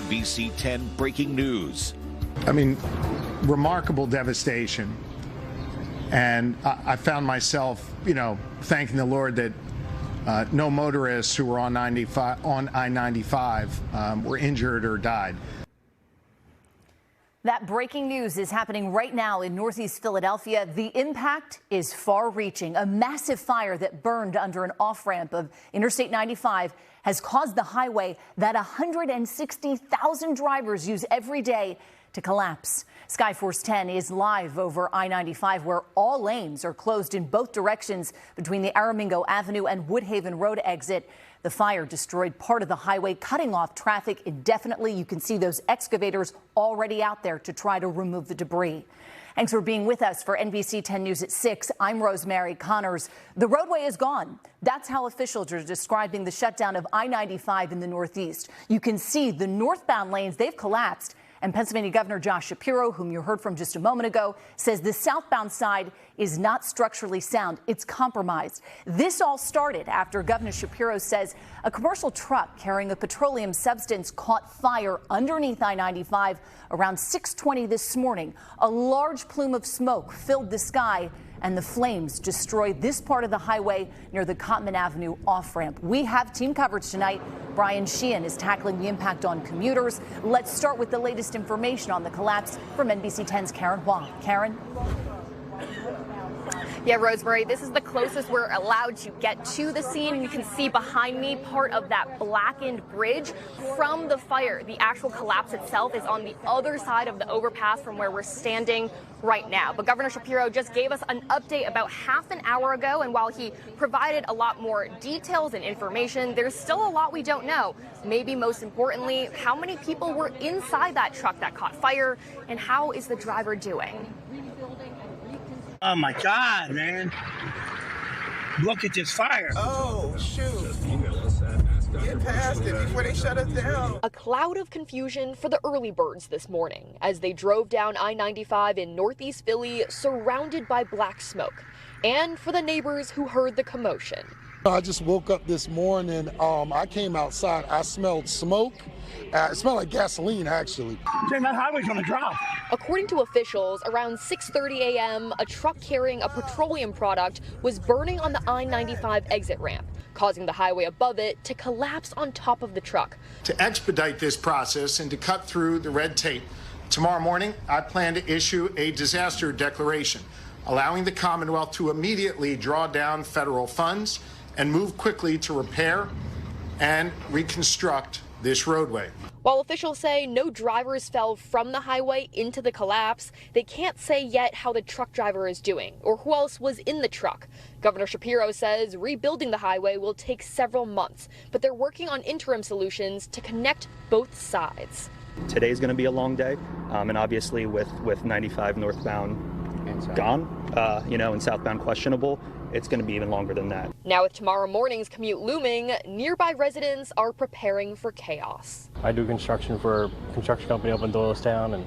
NBC 10 breaking news. I mean, remarkable devastation. And I found myself, thanking the Lord that no motorists who were on I-95 were injured or died. That breaking news is happening right now in Northeast Philadelphia. The impact is far-reaching. A massive fire that burned under an off-ramp of Interstate 95 has caused the highway that 160,000 drivers use every day to collapse. Skyforce 10 is live over I-95, where all lanes are closed in both directions between the Aramingo Avenue and Woodhaven Road exit. The fire destroyed part of the highway, cutting off traffic indefinitely. You can see those excavators already out there to try to remove the debris. Thanks for being with us for NBC 10 News at 6. I'm Rosemary Connors. The roadway is gone. That's how officials are describing the shutdown of I-95 in the Northeast. You can see the northbound lanes, they've collapsed. And Pennsylvania Governor Josh Shapiro, whom you heard from just a moment ago, says the southbound side is not structurally sound. It's compromised. This all started after Governor Shapiro says a commercial truck carrying a petroleum substance caught fire underneath I-95 around 6:20 this morning. A large plume of smoke filled the sky, and the flames destroyed this part of the highway near the Cotman Avenue off-ramp. We have team coverage tonight. Brian Sheehan is tackling the impact on commuters. Let's start with the latest information on the collapse from NBC 10's Karen Huang. Karen? Yeah, Rosemary, this is the closest we're allowed to get to the scene. And you can see behind me part of that blackened bridge from the fire. The actual collapse itself is on the other side of the overpass from where we're standing right now. But Governor Shapiro just gave us an update about half an hour ago. And while he provided a lot more details and information, there's still a lot we don't know. Maybe most importantly, how many people were inside that truck that caught fire, and how is the driver doing? Oh my God, man. Look at this fire. Oh, shoot. Get past it before they shut us down. A cloud of confusion for the early birds this morning as they drove down I-95 in Northeast Philly, surrounded by black smoke, and for the neighbors who heard the commotion. I just woke up this morning. I came outside. I smelled smoke. It smelled like gasoline, actually. That highway's gonna drop. According to officials, around 6:30 a.m., a truck carrying a petroleum product was burning on the I-95 exit ramp, causing the highway above it to collapse on top of the truck. To expedite this process and to cut through the red tape, tomorrow morning I plan to issue a disaster declaration, allowing the Commonwealth to immediately draw down federal funds and move quickly to repair and reconstruct this roadway. While officials say no drivers fell from the highway into the collapse, they can't say yet how the truck driver is doing or who else was in the truck. Governor Shapiro says rebuilding the highway will take several months, but they're working on interim solutions to connect both sides. Today's going to be a long day, and obviously with 95 northbound gone, and southbound questionable, it's going to be even longer than that. Now with tomorrow morning's commute looming, nearby residents are preparing for chaos. I do construction for a construction company up in Doylestown, and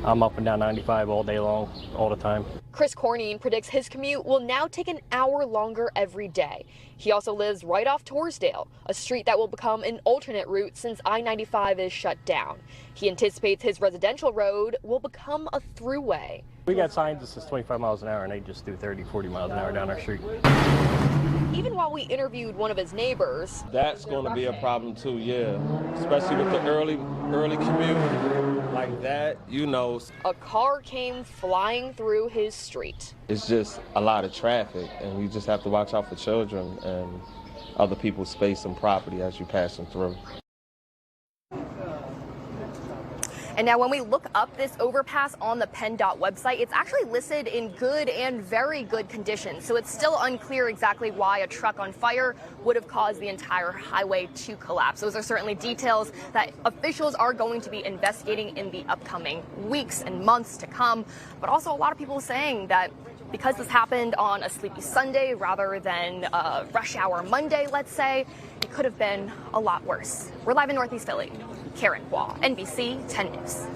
I'm up and down 95 all day long, all the time. Chris Cornine predicts his commute will now take an hour longer every day. He also lives right off Torresdale, a street that will become an alternate route since I-95 is shut down. He anticipates his residential road will become a throughway. We got signs that says 25 miles an hour, and they just do 30, 40 miles an hour down our street. Even while we interviewed one of his neighbors. That's going to be a problem too, yeah. Especially with the early commute like that, A car came flying through his street. It's just a lot of traffic, and we just have to watch out for children and other people's space and property as you're passing through. And now when we look up this overpass on the PennDOT website, it's actually listed in good and very good condition. So it's still unclear exactly why a truck on fire would have caused the entire highway to collapse. Those are certainly details that officials are going to be investigating in the upcoming weeks and months to come. But also a lot of people saying that because this happened on a sleepy Sunday rather than a rush hour Monday, let's say, it could have been a lot worse. We're live in Northeast Philly. Karen Huang, NBC 10 News.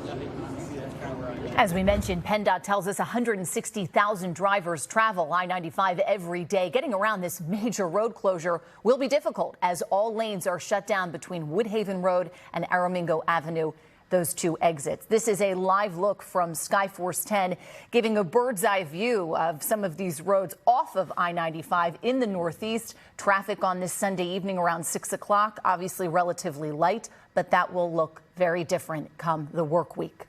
As we mentioned, PennDOT tells us 160,000 drivers travel I-95 every day. Getting around this major road closure will be difficult as all lanes are shut down between Woodhaven Road and Aramingo Avenue, those two exits. This is a live look from Skyforce 10, giving a bird's eye view of some of these roads off of I-95 in the Northeast. Traffic on this Sunday evening around 6 o'clock, obviously relatively light, but that will look very different come the work week.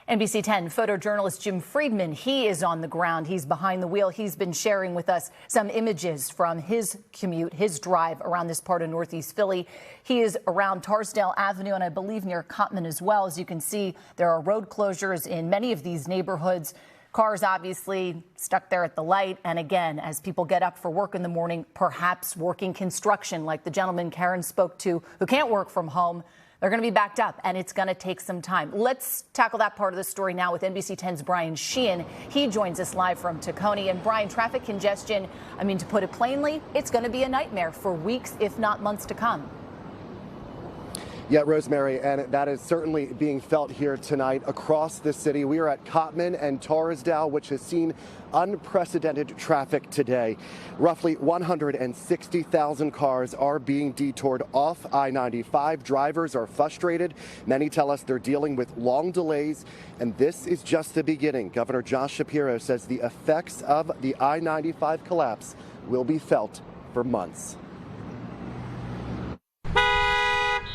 NBC 10 photojournalist Jim Friedman, he is on the ground. He's behind the wheel. He's been sharing with us some images from his commute, his drive around this part of Northeast Philly. He is around Tarsdale Avenue and I believe near Cottman as well. As you can see, there are road closures in many of these neighborhoods. Cars obviously stuck there at the light. And again, as people get up for work in the morning, perhaps working construction like the gentleman Karen spoke to who can't work from home, they're going to be backed up, and it's going to take some time. Let's tackle that part of the story now with NBC 10's Brian Sheehan. He joins us live from Tacony. And Brian, traffic congestion, I mean, to put it plainly, it's going to be a nightmare for weeks, if not months to come. Yeah, Rosemary, and that is certainly being felt here tonight across the city. We are at Cottman and Tarsdale, which has seen unprecedented traffic today. Roughly 160,000 cars are being detoured off I-95. Drivers are frustrated. Many tell us they're dealing with long delays, and this is just the beginning. Governor Josh Shapiro says the effects of the I-95 collapse will be felt for months.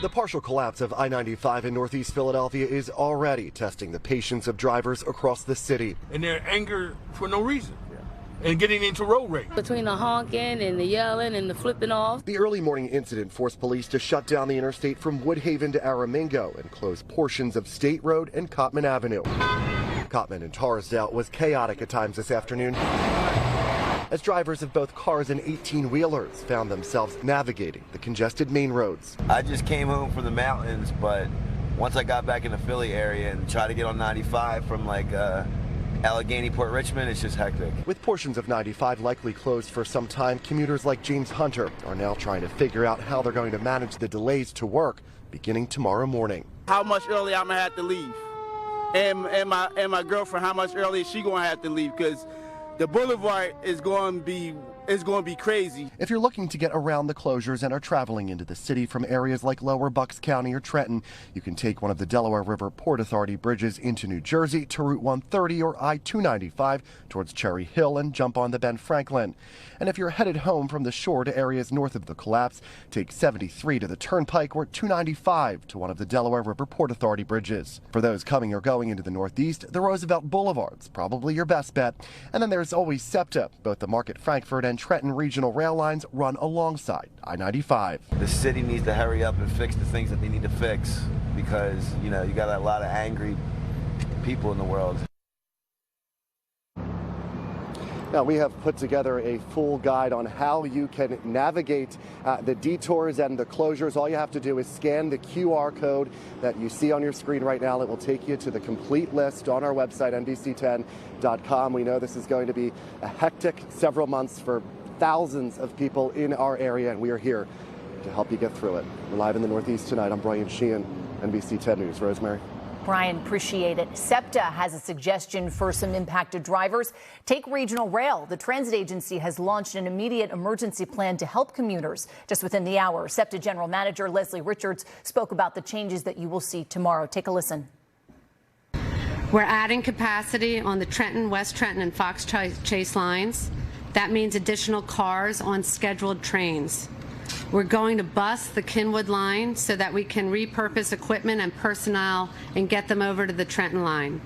The partial collapse of I-95 in Northeast Philadelphia is already testing the patience of drivers across the city. And they're angry for no reason. And getting into road rage. Between the honking and the yelling and the flipping off. The early morning incident forced police to shut down the interstate from Woodhaven to Aramingo and close portions of State Road and Cottman Avenue. Cottman and Tarsdale was chaotic at times this afternoon, as drivers of both cars and 18-wheelers found themselves navigating the congested main roads. I just came home from the mountains, but once I got back in the Philly area and tried to get on 95 from Allegheny, Port Richmond, it's just hectic. With portions of 95 likely closed for some time, commuters like James Hunter are now trying to figure out how they're going to manage the delays to work beginning tomorrow morning. How much early I'm gonna have to leave? And my girlfriend, how much early is she gonna have to leave? Because the boulevard is going to be crazy. If you're looking to get around the closures and are traveling into the city from areas like Lower Bucks County or Trenton, you can take one of the Delaware River Port Authority bridges into New Jersey to Route 130 or I-295 towards Cherry Hill and jump on the Ben Franklin. And if you're headed home from the shore to areas north of the collapse, take 73 to the Turnpike or 295 to one of the Delaware River Port Authority bridges. For those coming or going into the Northeast, the Roosevelt Boulevard's probably your best bet. And then there's always SEPTA. Both the Market Frankfurt and Trenton regional rail lines run alongside I-95. The city needs to hurry up and fix the things that they need to fix because, you got a lot of angry people in the world. Now, we have put together a full guide on how you can navigate the detours and the closures. All you have to do is scan the QR code that you see on your screen right now. It will take you to the complete list on our website, NBC10.com. We know this is going to be a hectic several months for thousands of people in our area, and we are here to help you get through it. We're live in the Northeast tonight. I'm Brian Sheehan, NBC 10 News. Rosemary. Brian, appreciate it. SEPTA has a suggestion for some impacted drivers. Take regional rail. The transit agency has launched an immediate emergency plan to help commuters just within the hour. SEPTA General Manager Leslie Richards spoke about the changes that you will see tomorrow. Take a listen. We're adding capacity on the Trenton, West Trenton, and Fox Chase lines. That means additional cars on scheduled trains. We're going to bus the Kenwood line so that we can repurpose equipment and personnel and get them over to the Trenton line.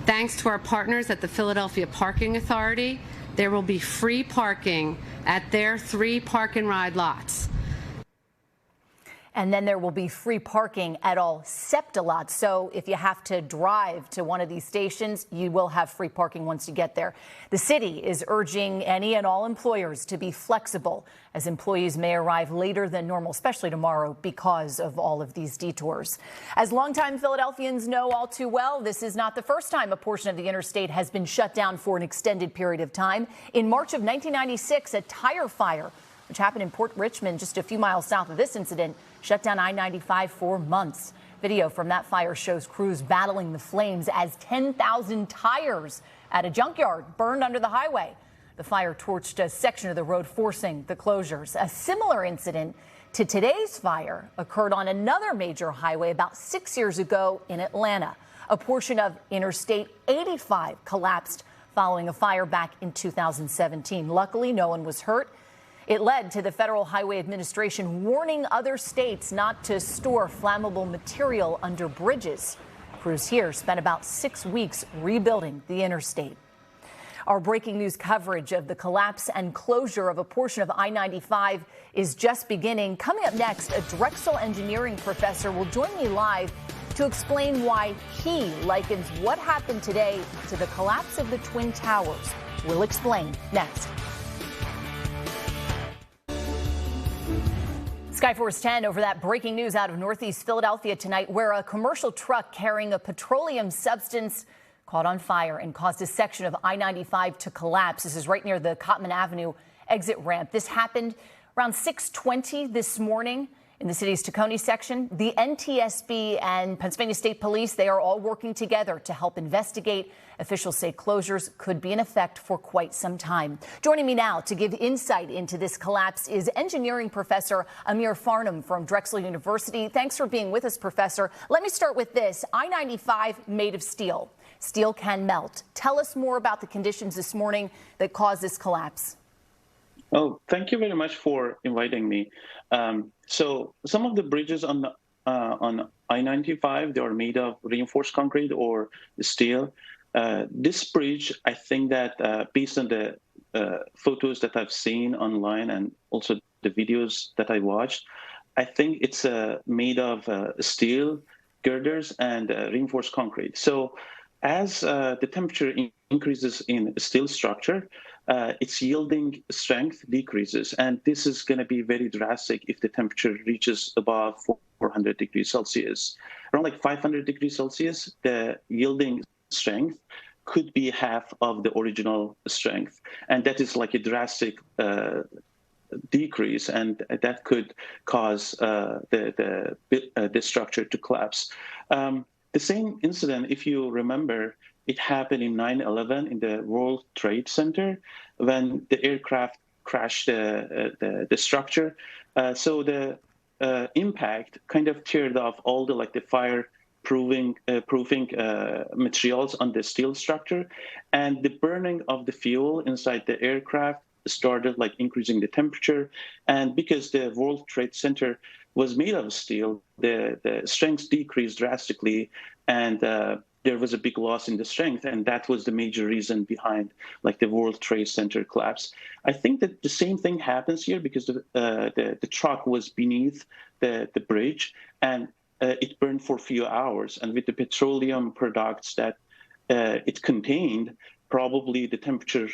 Thanks to our partners at the Philadelphia Parking Authority, there will be free parking at their 3 park and ride lots. And then there will be free parking at all SEPTA lots. So if you have to drive to one of these stations, you will have free parking once you get there. The city is urging any and all employers to be flexible, as employees may arrive later than normal, especially tomorrow, because of all of these detours. As longtime Philadelphians know all too well, this is not the first time a portion of the interstate has been shut down for an extended period of time. In March of 1996, a tire fire, which happened in Port Richmond, just a few miles south of this incident, shut down I-95 for months. Video from that fire shows crews battling the flames as 10,000 tires at a junkyard burned under the highway. The fire torched a section of the road, forcing the closures. A similar incident to today's fire occurred on another major highway about 6 years ago in Atlanta. A portion of Interstate 85 collapsed following a fire back in 2017. Luckily, no one was hurt. It led to the Federal Highway Administration warning other states not to store flammable material under bridges. Crews here spent about 6 weeks rebuilding the interstate. Our breaking news coverage of the collapse and closure of a portion of I-95 is just beginning. Coming up next, a Drexel engineering professor will join me live to explain why he likens what happened today to the collapse of the Twin Towers. We'll explain next. Skyforce 10 over that breaking news out of Northeast Philadelphia tonight, where a commercial truck carrying a petroleum substance caught on fire and caused a section of I-95 to collapse. This is right near the Cotman Avenue exit ramp. This happened around 6:20 this morning in the city's Tacony section. The NTSB and Pennsylvania State Police, they are all working together to help investigate. Officials say closures could be in effect for quite some time. Joining me now to give insight into this collapse is engineering professor Amir Farnham from Drexel University. Thanks for being with us, Professor. Let me start with this. I-95 made of steel. Steel can melt. Tell us more about the conditions this morning that caused this collapse. Oh, thank you very much for inviting me. So some of the bridges on I-95, they are made of reinforced concrete or steel. This bridge, I think that based on the photos that I've seen online and also the videos that I watched, I think it's made of steel girders and reinforced concrete. So as the temperature increases in steel structure, its yielding strength decreases. And this is going to be very drastic if the temperature reaches above 400 degrees Celsius. Around like 500 degrees Celsius, the yielding strength could be half of the original strength. And that is like a drastic decrease, and that could cause the structure to collapse. The same incident, if you remember, it happened in 9/11 in the World Trade Center when the aircraft crashed the structure. So the impact kind of teared off all the fire-proofing materials on the steel structure, and the burning of the fuel inside the aircraft started increasing the temperature. And because the World Trade Center was made of steel, the strength decreased drastically, and there was a big loss in the strength, and that was the major reason behind the World Trade Center collapse. I think that the same thing happens here because the truck was beneath the bridge, and it burned for a few hours. And with the petroleum products that it contained, probably the temperature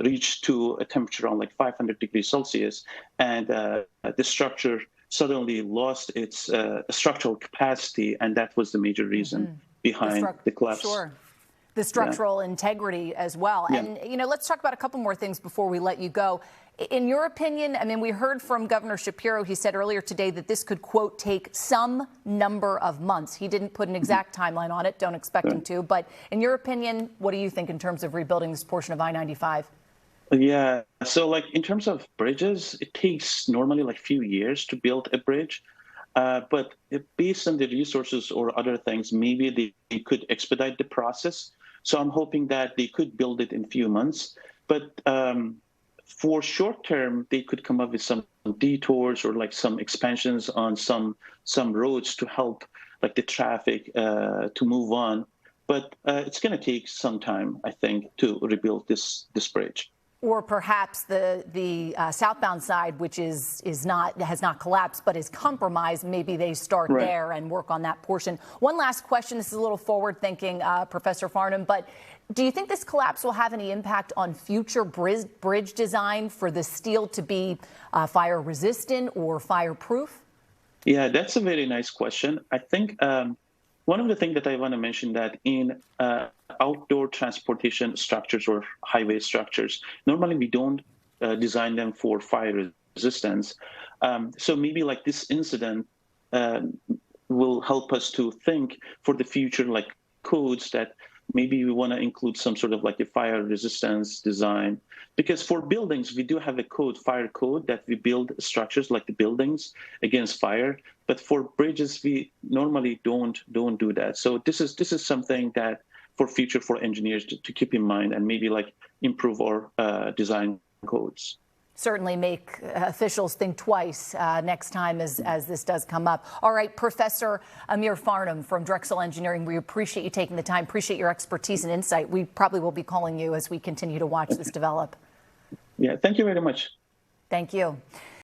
reached to a temperature around 500 degrees Celsius, and the structure suddenly lost its structural capacity, and that was the major reason behind the collapse. Sure. The structural integrity as well. Yeah. And, let's talk about a couple more things before we let you go. In your opinion, I mean, we heard from Governor Shapiro. He said earlier today that this could, quote, take some number of months. He didn't put an exact timeline on it. Don't expect him to. But in your opinion, what do you think in terms of rebuilding this portion of I-95? Yeah. So in terms of bridges, it takes normally a few years to build a bridge. But based on the resources or other things, maybe they could expedite the process. So I'm hoping that they could build it in a few months. But for short term, they could come up with some detours or some expansions on some roads to help the traffic to move on. But it's going to take some time, I think, to rebuild this bridge. Or perhaps the southbound side, which has not collapsed but is compromised. Maybe they start there and work on that portion. One last question. This is a little forward-thinking, Professor Farnham, but do you think this collapse will have any impact on future bridge design for the steel to be fire-resistant or fireproof? Yeah, that's a very nice question. I think one of the things that I want to mention that in outdoor transportation structures or highway structures, normally we don't design them for fire resistance. So maybe this incident will help us to think for the future, like codes that maybe we want to include some sort of like a fire resistance design. Because for buildings, we do have a code, fire code, that we build structures like the buildings against fire. But for bridges, we normally don't do that. So this is something that for future for engineers to keep in mind and maybe like improve our design codes. Certainly make officials think twice next time as this does come up. All right, Professor Amir Farnham from Drexel Engineering, we appreciate you taking the time, appreciate your expertise and insight. We probably will be calling you as we continue to watch this develop. Yeah, thank you very much. Thank you.